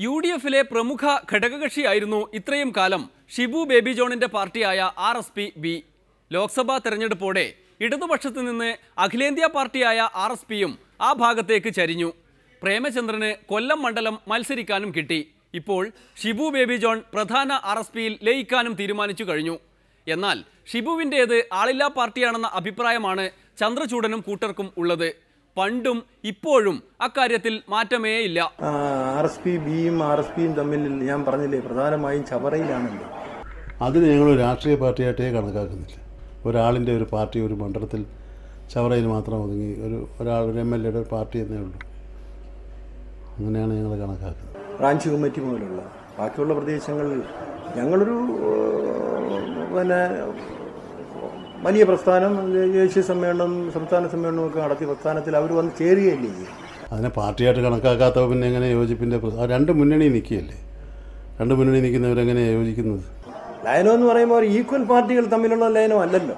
UDFിലെ പ്രമുഖ ഘടകകക്ഷിയായിരുന്നു ഇത്രയും കാലം ഷിബു ബേബി ജോണിന്റെ പാർട്ടിയായ RSP-B. ലോക്സഭാ തെരഞ്ഞെടുപ്പോടെ ഇടതുപക്ഷത്തു നിന്ന് അഖിലേന്ത്യാ പാർട്ടിയായ RSPയും ആ ഭാഗത്തേക്ക് ചരിഞ്ഞു. പ്രേമചന്ദ്രന് കൊല്ലം മണ്ഡലം മത്സരിക്കാനും കിട്ടി. ഇപ്പോൾ ഷിബു ബേബി ജോൺ പ്രധാന RSPയിൽ ലയിക്കാനും തീരുമാനിച്ചു കഴിഞ്ഞു. എന്നാൽ ഷിബുവിൻ്റേത് ആളില്ലാ പാർട്ടിയാണെന്ന അഭിപ്രായമാണ് ചന്ദ്രചൂഡനും കൂട്ടർക്കും ഉള്ളത്. പണ്ടും ഇപ്പോഴും അക്കാര്യത്തിൽ മാറ്റമേയില്ല. RSP-Bയും RSPയും തമ്മിൽ ഞാൻ പറഞ്ഞില്ലേ പ്രധാനമായും ചവറയിലാണല്ലോ. അതിന് ഞങ്ങൾ രാഷ്ട്രീയ പാർട്ടിയായിട്ടേ കണക്കാക്കുന്നില്ല. ഒരാളിൻ്റെ ഒരു പാർട്ടി ഒരു മണ്ഡലത്തിൽ ചവറയിൽ മാത്രം ഒതുങ്ങി ഒരാൾ ഒരു MLAയുടെ പാർട്ടി എന്നേ ഉള്ളൂ. അങ്ങനെയാണ് ഞങ്ങൾ കണക്കാക്കുന്നത്. ബ്രാഞ്ച് കമ്മിറ്റി മുതലുള്ള ബാക്കിയുള്ള പ്രദേശങ്ങളിൽ ഞങ്ങളൊരു വലിയ പ്രസ്ഥാനം, ദേശീയ സമ്മേളനം, സംസ്ഥാന സമ്മേളനമൊക്കെ നടത്തി പ്രസ്ഥാനത്തിൽ അവർ വന്ന് ചേരുകയല്ലേ. അതിനെ പാർട്ടിയായിട്ട് കണക്കാക്കാത്തവ പിന്നെ എങ്ങനെ യോജിപ്പിൻ്റെ രണ്ട് മുന്നണി നിൽക്കുകയല്ലേ? രണ്ട് മുന്നണി നിൽക്കുന്നവരെങ്ങനെയാണ് യോജിക്കുന്നത്? ലയനം എന്ന് പറയുമ്പോൾ ഈക്വൽ പാർട്ടികൾ തമ്മിലുള്ള ലയനം അല്ലല്ലോ.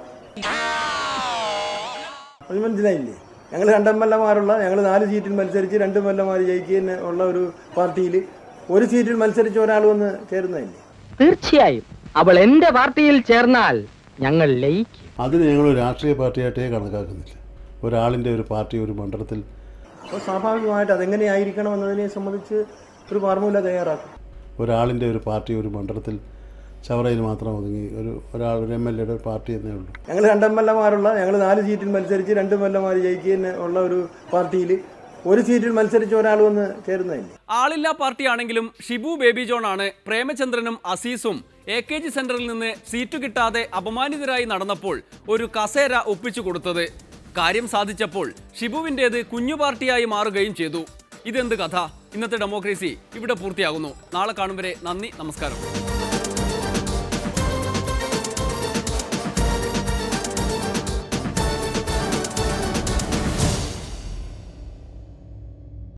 അത് മനസ്സിലായില്ലേ? ഞങ്ങൾ 2 MLAമാരുള്ള, ഞങ്ങൾ 4 സീറ്റിൽ മത്സരിച്ച് 2 MLAമാർ ജയിക്കുന്ന ഉള്ള ഒരു പാർട്ടിയിൽ ഒരു സീറ്റിൽ മത്സരിച്ച് ഒരാൾ വന്ന് ചേരുന്നതല്ലേ? തീർച്ചയായും അവൾ എന്റെ പാർട്ടിയിൽ ചേർന്നാൽ ഞങ്ങൾ ലയിക്കും. അതിന് ഞങ്ങൾ രാഷ്ട്രീയ പാർട്ടിയായിട്ടേ കണക്കാക്കുന്നില്ല. ഒരാളിൻ്റെ ഒരു പാർട്ടി ഒരു മണ്ഡലത്തിൽ അപ്പോൾ സ്വാഭാവികമായിട്ട് അതെങ്ങനെയായിരിക്കണം എന്നതിനെ സംബന്ധിച്ച് ഒരു ഫോർമുല തയ്യാറാക്കും. ഒരാളിൻ്റെ ഒരു പാർട്ടി ഒരു മണ്ഡലത്തിൽ ചവറയിൽ മാത്രം ഒതുങ്ങി ഒരാൾ ഒരു MLAയുടെ പാർട്ടി എന്നേ ഉള്ളൂ. ഞങ്ങൾ 2 MLAമാരുള്ള, ഞങ്ങൾ 4 സീറ്റിൽ മത്സരിച്ച് 2 MLAമാർ ജയിക്കുന്ന ഉള്ള ഒരു പാർട്ടിയിൽ ഒരു സീറ്റിൽ മത്സരിച്ച് ഒരാൾ വന്ന് ചേരുന്നതല്ലേ? ആളില്ലാ പാർട്ടിയാണെങ്കിലും ഷിബു ബേബി ജോൺ ആണ് പ്രേമചന്ദ്രനും അസീസും AKG സെന്ററിൽ നിന്ന് സീറ്റ് കിട്ടാതെ അപമാനിതരായി നടന്നപ്പോൾ ഒരു കസേര ഒപ്പിച്ചു കൊടുത്തത്. കാര്യം സാധിച്ചപ്പോൾ ഷിബുവിൻ്റേത് കുഞ്ഞു പാർട്ടിയായി മാറുകയും ചെയ്തു. ഇതെന്ത് കഥ? ഇന്നത്തെ ഡെമോക്രസി ഇവിടെ പൂർത്തിയാകുന്നു. നാളെ കാണും വരെ നന്ദി, നമസ്കാരം.